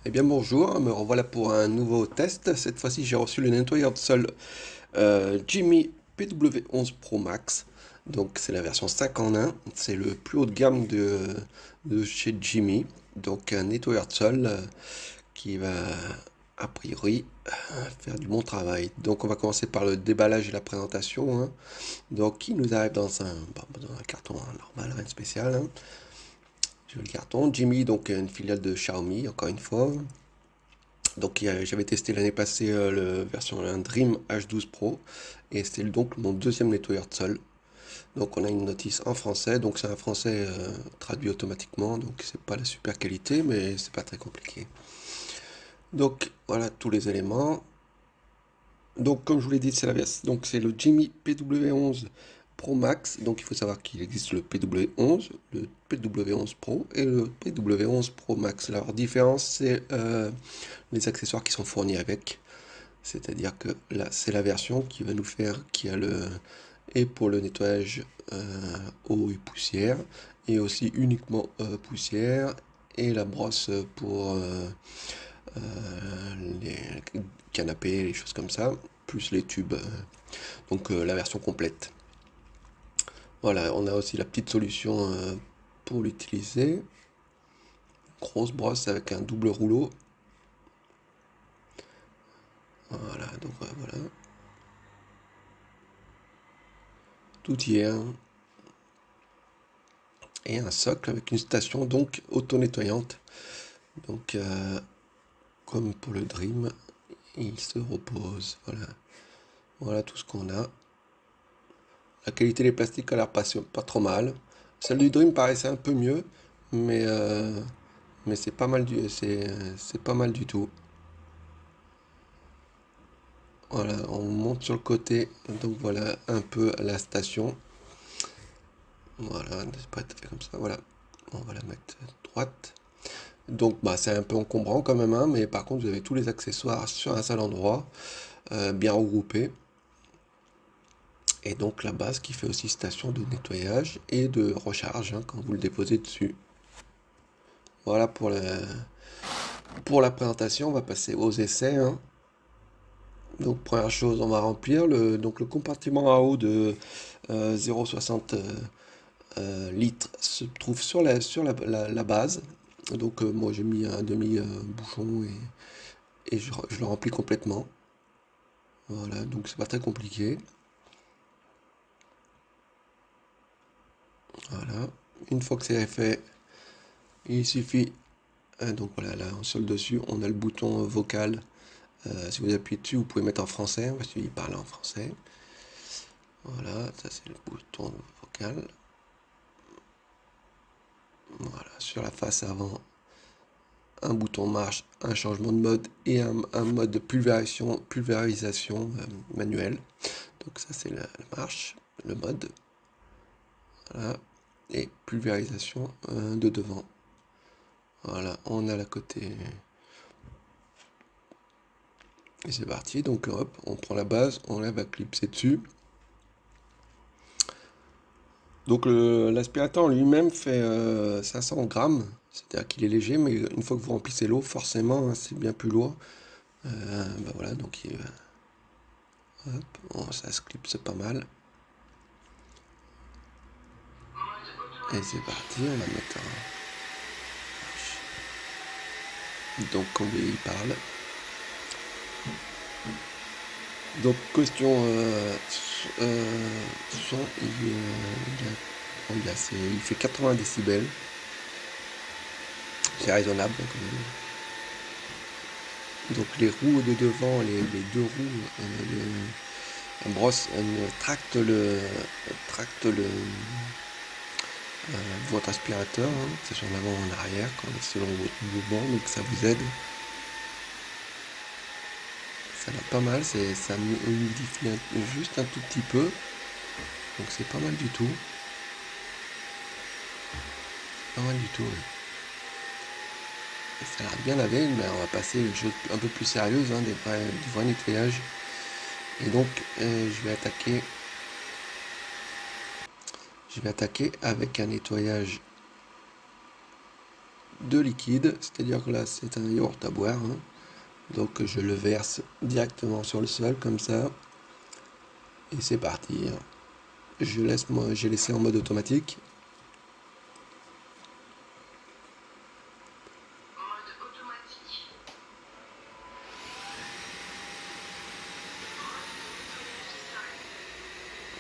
Eh bien bonjour, me revoilà pour un nouveau test. Cette fois-ci j'ai reçu le nettoyeur de sol Jimmy PW11 Pro Max. Donc c'est la version 5 en 1, c'est le plus haut de gamme de chez Jimmy. Donc un nettoyeur de sol qui va a priori faire du bon travail. Donc on va commencer par le déballage et la présentation, hein. Donc il nous arrive dans un carton normal, rien de spécial, hein. J'ai le carton. Jimmy, donc une filiale de Xiaomi, encore une fois. Donc j'avais testé l'année passée la version un Dream H12 Pro et c'était donc mon deuxième nettoyeur de sol. Donc on a une notice en français, donc c'est un français traduit automatiquement, donc c'est pas la super qualité mais c'est pas très compliqué. Donc voilà tous les éléments. Donc comme je vous l'ai dit, donc c'est le Jimmy PW11 Pro Max. Donc il faut savoir qu'il existe le PW11, le PW11 Pro et le PW11 Pro Max. Leur différence c'est les accessoires qui sont fournis avec. C'est-à-dire que là, c'est la version qui va nous faire, qui a le, et pour le nettoyage eau et poussière, et aussi uniquement poussière, et la brosse pour les canapés, les choses comme ça, plus les tubes. Donc la version complète. Voilà, on a aussi la petite solution pour l'utiliser. Grosse brosse avec un double rouleau. Voilà, donc voilà. Tout y est, hein. Et un socle avec une station donc auto-nettoyante. Donc comme pour le Dream, il se repose. Voilà, voilà tout ce qu'on a. La qualité des plastiques a l'air pas trop mal. Celle du Dream paraissait un peu mieux, mais c'est pas mal c'est pas mal du tout. Voilà, on monte sur le côté, donc voilà un peu la station. Voilà, c'est pas tout à fait comme ça. Voilà, on va la mettre droite. Donc bah, c'est un peu encombrant quand même, hein, mais par contre vous avez tous les accessoires sur un seul endroit, bien regroupés. Et donc la base qui fait aussi station de nettoyage et de recharge, hein, quand vous le déposez dessus. Voilà pour la présentation, on va passer aux essais, hein. Donc première chose, on va remplir donc le compartiment à eau de 0,60 litres se trouve sur la base. Donc moi j'ai mis un demi-bouchon et je le remplis complètement. Voilà, donc c'est pas très compliqué. Voilà. Une fois que c'est fait, il suffit. Donc voilà, là sur le dessus, on a le bouton vocal. Si vous appuyez dessus, vous pouvez mettre en français, parce qu'il parle en français. Voilà, ça c'est le bouton vocal. Voilà, sur la face avant, un bouton marche, un changement de mode et un mode de pulvérisation manuel. Donc ça c'est la marche, le mode. Voilà, et pulvérisation de devant. Voilà, on a la côté. Et c'est parti, donc hop, on prend la base, on la va clipser dessus. Donc l'aspirateur lui-même fait 500 grammes, c'est-à-dire qu'il est léger, mais une fois que vous remplissez l'eau, forcément, hein, c'est bien plus lourd. Bah voilà, donc hop, ça se clipse pas mal. Et c'est parti, on va mettre donc quand il parle. Donc question son, il fait 80 décibels. C'est raisonnable hein, quand même. Donc les roues de devant, les deux roues, brosse, tracte le votre aspirateur, hein, c'est sur l'avant ou en arrière, selon votre mouvement, donc ça vous aide. Ça a l'air pas mal, ça humidifie juste un tout petit peu, donc c'est pas mal du tout. Pas mal du tout, ouais. Ça a l'air bien lavé, mais on va passer aux choses un peu plus sérieuses, hein, du vrai nettoyage. Et donc je vais attaquer avec un nettoyage de liquide, c'est-à-dire que là c'est un yaourt à boire, hein. Donc je le verse directement sur le sol comme ça, et c'est parti. J'ai laissé en mode automatique.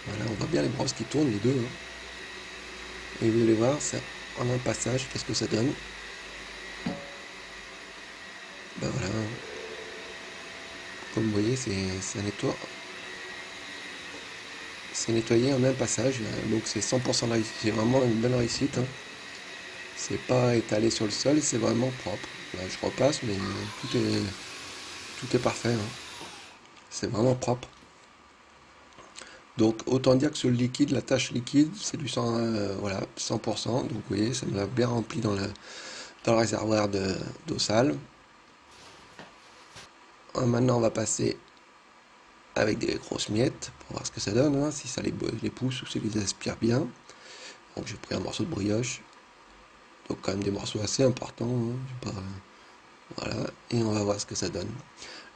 Voilà, on voit bien les brosses qui tournent les deux, hein. Et vous allez voir, ça, en un passage, qu'est-ce que ça donne. Ben voilà, comme vous voyez, c'est nettoyé en un passage, donc c'est 100% de réussite. C'est vraiment une bonne réussite, hein. C'est pas étalé sur le sol, c'est vraiment propre. Là, je repasse, mais tout est parfait, hein. C'est vraiment propre. Donc autant dire que sur le liquide, la tâche liquide, c'est du 100, voilà, 100%. Donc vous voyez, ça me l'a bien rempli dans le réservoir d'eau sale. Maintenant, on va passer avec des grosses miettes pour voir ce que ça donne, hein, si ça les pousse ou si les aspire bien. Donc j'ai pris un morceau de brioche, donc quand même des morceaux assez importants, hein, voilà, et on va voir ce que ça donne.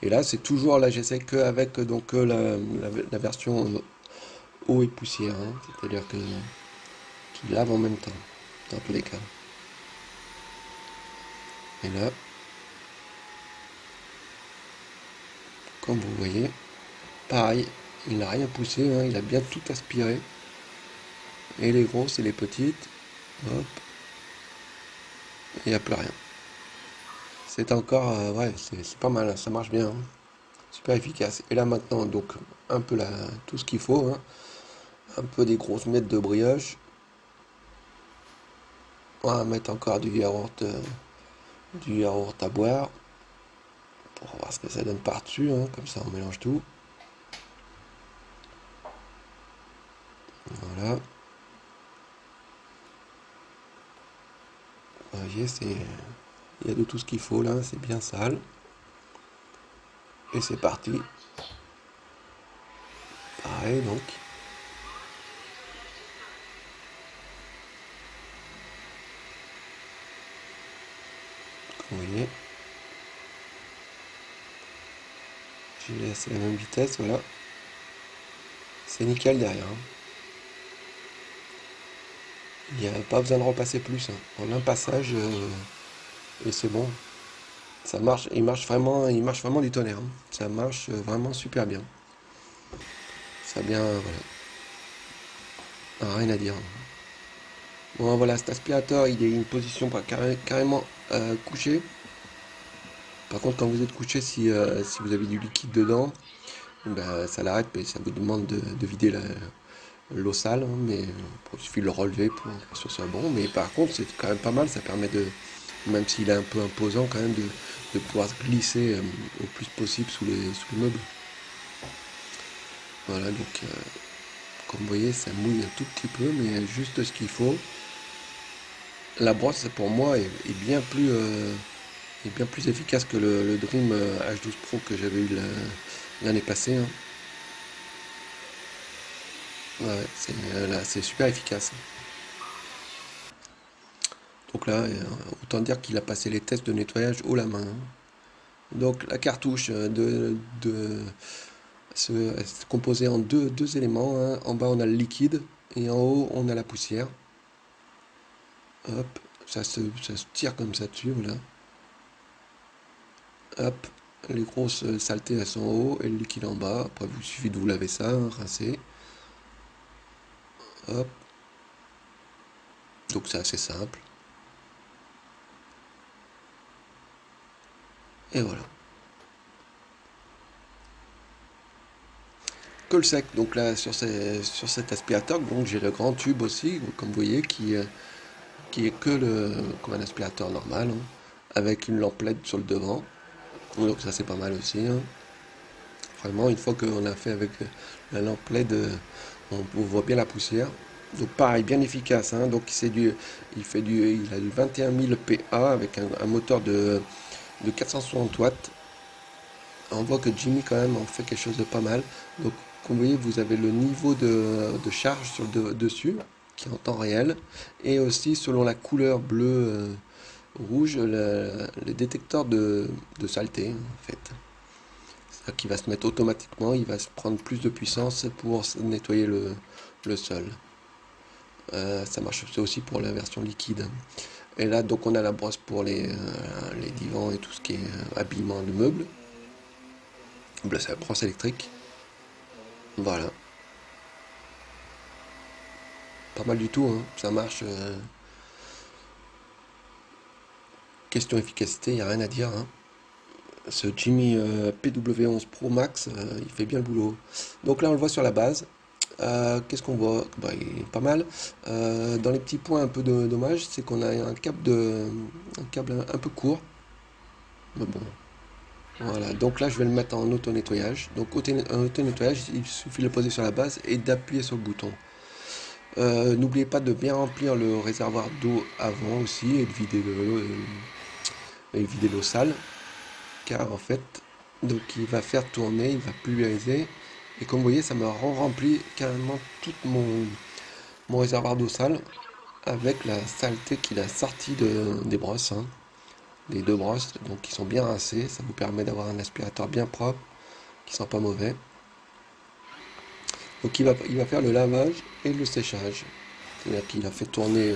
Et là, c'est toujours, là j'essaie qu'avec donc la version eau et poussière, hein, c'est-à-dire que qui lave en même temps, dans tous les cas. Et là, comme vous voyez, pareil, il n'a rien poussé, hein, il a bien tout aspiré. Et les grosses et les petites, hop, il n'y a plus rien. C'est encore, ouais, c'est pas mal, hein, ça marche bien, hein. Super efficace. Et là maintenant, donc, un peu tout ce qu'il faut, hein, un peu des grosses miettes de brioche. On va mettre encore du yaourt à boire, pour voir ce que ça donne par-dessus, hein, comme ça on mélange tout. Voilà. Vous voyez, il y a de tout ce qu'il faut là, c'est bien sale. Et c'est parti. Pareil donc. Comme vous voyez. Je laisse à la même vitesse, voilà. C'est nickel derrière, hein. Il n'y a pas besoin de repasser plus, hein. En un passage, et c'est bon. Ça marche, il marche vraiment du tonnerre, hein. Ça marche vraiment super bien. Ça a bien, voilà. Ah, rien à dire. Bon, voilà, cet aspirateur, il est une position carrément couchée. Par contre, quand vous êtes couché, si vous avez du liquide dedans, ben, ça l'arrête, mais ça vous demande de vider l'eau sale, hein, mais il suffit de le relever pour que ce soit bon. Mais par contre, c'est quand même pas mal, ça permet même s'il est un peu imposant, quand même de pouvoir se glisser au plus possible sous les meubles. Voilà, donc comme vous voyez, ça mouille un tout petit peu, mais juste ce qu'il faut. La brosse, pour moi, est bien plus efficace que le Dream H12 Pro que j'avais eu l'année passée, hein. Ouais, là, c'est super efficace. Donc là, autant dire qu'il a passé les tests de nettoyage haut la main, hein. Donc la cartouche est composée en deux éléments, hein. En bas, on a le liquide et en haut, on a la poussière. Hop, ça se tire comme ça dessus, voilà. Hop, les grosses saletés elles sont en haut et le liquide en bas. Après, il suffit de vous laver ça, hein, rincer. Hop, donc c'est assez simple. Et voilà. Colle sec, donc là sur cet aspirateur, donc j'ai le grand tube aussi, comme vous voyez, qui est comme un aspirateur normal, hein, avec une lampe LED sur le devant. Donc ça c'est pas mal aussi, hein. Vraiment, une fois qu'on a fait avec la lampe LED, on voit bien la poussière. Donc pareil, bien efficace, hein. Donc il a du 21 000 PA avec un moteur de 460 watts. On voit que Jimmy quand même en fait quelque chose de pas mal. Donc comme vous voyez, vous avez le niveau de charge dessus, qui est en temps réel, et aussi selon la couleur bleue rouge le détecteur de saleté en fait. C'est-à-dire qu'il va se mettre automatiquement, il va se prendre plus de puissance pour nettoyer le sol. Ça marche aussi pour la version liquide. Et là, donc, on a la brosse pour les divans et tout ce qui est habillement de meubles. Là, c'est la brosse électrique. Voilà. Pas mal du tout, hein. Ça marche. Question efficacité, il n'y a rien à dire, hein. Ce Jimmy PW11 Pro Max, il fait bien le boulot. Donc là, on le voit sur la base. Qu'est-ce qu'on voit? Bah, il est pas mal. Dans les petits points un peu dommage, c'est qu'on a un câble un peu court. Mais bon, voilà. Donc là, je vais le mettre en auto-nettoyage. Donc en auto-nettoyage, il suffit de le poser sur la base et d'appuyer sur le bouton. N'oubliez pas de bien remplir le réservoir d'eau avant aussi et de vider l'eau sale. Car en fait, donc il va faire tourner, il va pulvériser. Et comme vous voyez, ça me rempli carrément tout mon réservoir d'eau sale avec la saleté qu'il a sorti des brosses, hein, des deux brosses, donc qui sont bien rincées. Ça vous permet d'avoir un aspirateur bien propre, qui sent pas mauvais. Donc il va faire le lavage et le séchage. C'est-à-dire qu'il a fait tourner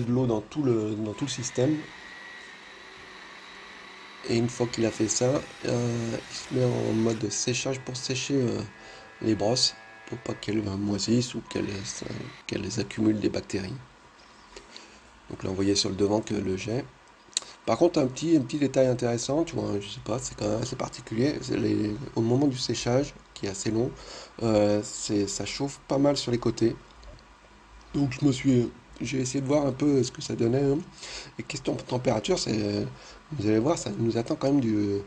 de l'eau dans tout le système. Et une fois qu'il a fait ça, il se met en mode séchage pour sécher les brosses, pour pas qu'elles moisissent ou qu'elles accumulent des bactéries. Donc là, vous voyez sur le devant que le jet. Par contre, un petit détail intéressant, tu vois, je sais pas, c'est quand même assez particulier. Au moment du séchage, qui est assez long, ça chauffe pas mal sur les côtés. Donc j'ai essayé de voir un peu ce que ça donnait, hein. Et question de température, vous allez voir, ça nous attend quand même du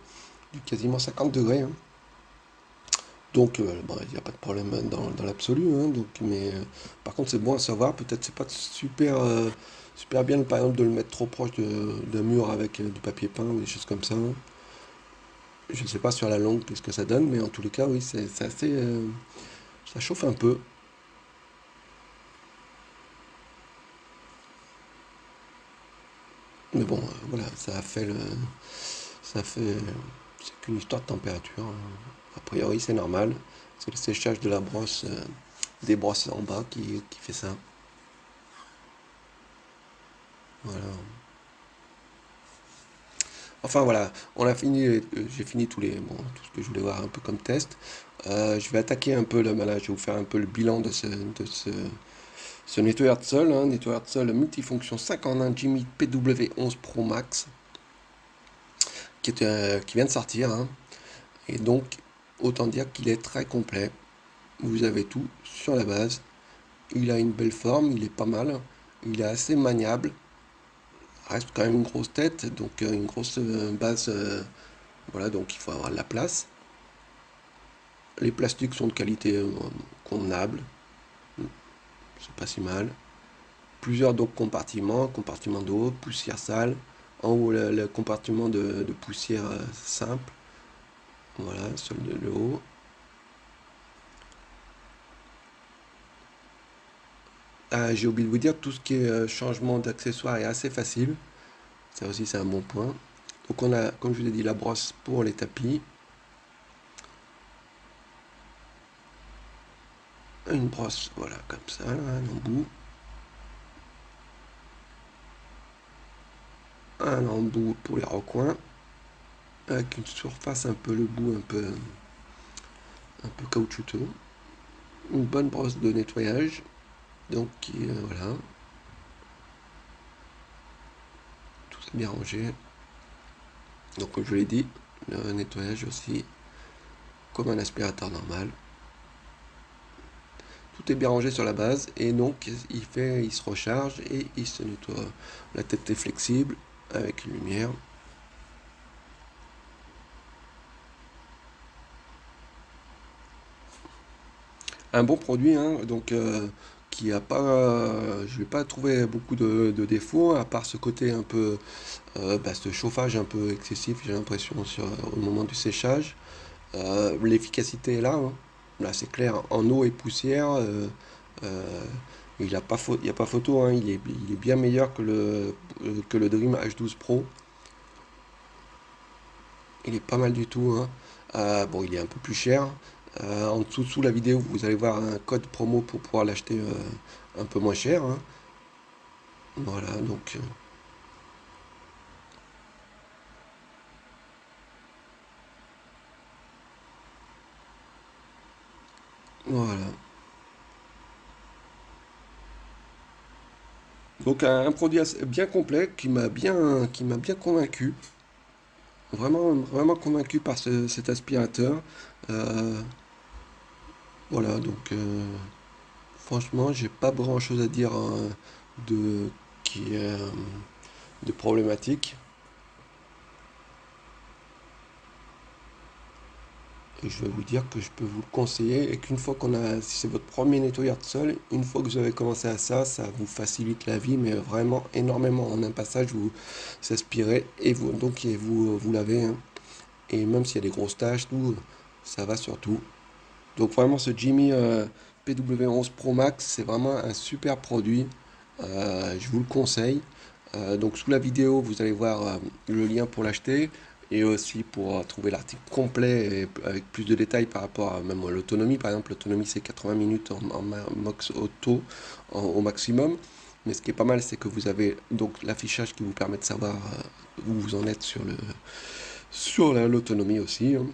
quasiment 50 degrés, hein. Donc, bon, il n'y a pas de problème dans l'absolu, hein, donc, mais par contre, c'est bon à savoir. Peut-être c'est pas super bien, par exemple, de le mettre trop proche d'un mur avec du papier peint ou des choses comme ça. Je ne sais pas sur la longue qu'est-ce que ça donne, mais en tous les cas, oui, c'est assez, ça chauffe un peu. Mais bon, voilà, ça fait, c'est qu'une histoire de température, hein. A priori, c'est normal. C'est le séchage de la brosse, des brosses en bas qui fait ça. Voilà. Enfin voilà, on a fini, j'ai fini tout ce que je voulais voir un peu comme test. Je vais attaquer un peu là, je vais vous faire un peu le bilan ce nettoyeur de sol, hein, nettoyeur de sol multifonction 5 en 1 Jimmy PW11 Pro Max, qui vient de sortir, hein. Et donc, autant dire qu'il est très complet. Vous avez tout sur la base. Il a une belle forme, il est pas mal. Il est assez maniable. Reste quand même une grosse tête, donc une grosse base. Voilà, donc il faut avoir de la place. Les plastiques sont de qualité convenable. C'est pas si mal. Plusieurs donc compartiments d'eau, poussière sale. En haut, le compartiment de poussière simple. Voilà, sur le haut. Ah, j'ai oublié de vous dire, tout ce qui est changement d'accessoires est assez facile. Ça aussi, c'est un bon point. Donc on a, comme je vous ai dit, la brosse pour les tapis. Une brosse, voilà, comme ça, là, un embout. Un embout pour les recoins. Avec une surface un peu, le bout un peu caoutchouteux. Une bonne brosse de nettoyage. Donc voilà, tout est bien rangé. Donc comme je l'ai dit, le nettoyage aussi, comme un aspirateur normal. Tout est bien rangé sur la base et donc il se recharge et il se nettoie. La tête est flexible avec une lumière. Un bon produit, hein, donc qui a pas, je vais pas trouver beaucoup de défauts à part ce côté un peu, ce chauffage un peu excessif, j'ai l'impression au moment du séchage. L'efficacité est là, hein. Là c'est clair, en eau et poussière, euh, Il y a pas photo, hein, il est bien meilleur que le Dream H12 Pro. Il est pas mal du tout, hein. Bon, il est un peu plus cher. En dessous, sous la vidéo, vous allez voir un code promo pour pouvoir l'acheter un peu moins cher, hein. Voilà, donc voilà. Donc un produit bien complet qui m'a bien convaincu. Vraiment, vraiment convaincu par cet aspirateur. Euh, voilà, donc franchement, j'ai pas grand chose à dire de, qui est de problématique. Et je vais vous dire que je peux vous le conseiller et qu'une fois si c'est votre premier nettoyeur de sol, une fois que vous avez commencé à ça, ça vous facilite la vie, mais vraiment énormément. En un passage, vous aspirez et vous lavez, hein. Et même s'il y a des grosses taches, tout, ça va sur tout. Donc vraiment, ce Jimmy PW11 Pro Max, c'est vraiment un super produit. Je vous le conseille. Donc sous la vidéo, vous allez voir le lien pour l'acheter et aussi pour trouver l'article complet et avec plus de détails par rapport à même l'autonomie. Par exemple, l'autonomie c'est 80 minutes en max auto au maximum. Mais ce qui est pas mal, c'est que vous avez donc l'affichage qui vous permet de savoir où vous en êtes sur l'autonomie aussi, hein.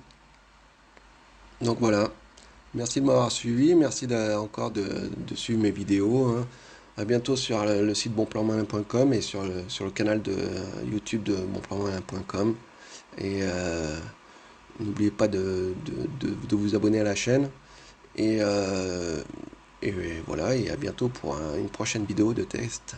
Donc voilà. Merci de m'avoir suivi, merci encore de suivre mes vidéos, hein. À bientôt sur le site bonplanmalin.com et sur le canal de YouTube de bonplanmalin.com. Et n'oubliez pas de vous abonner à la chaîne. Et, euh, et voilà, et à bientôt pour une prochaine vidéo de test.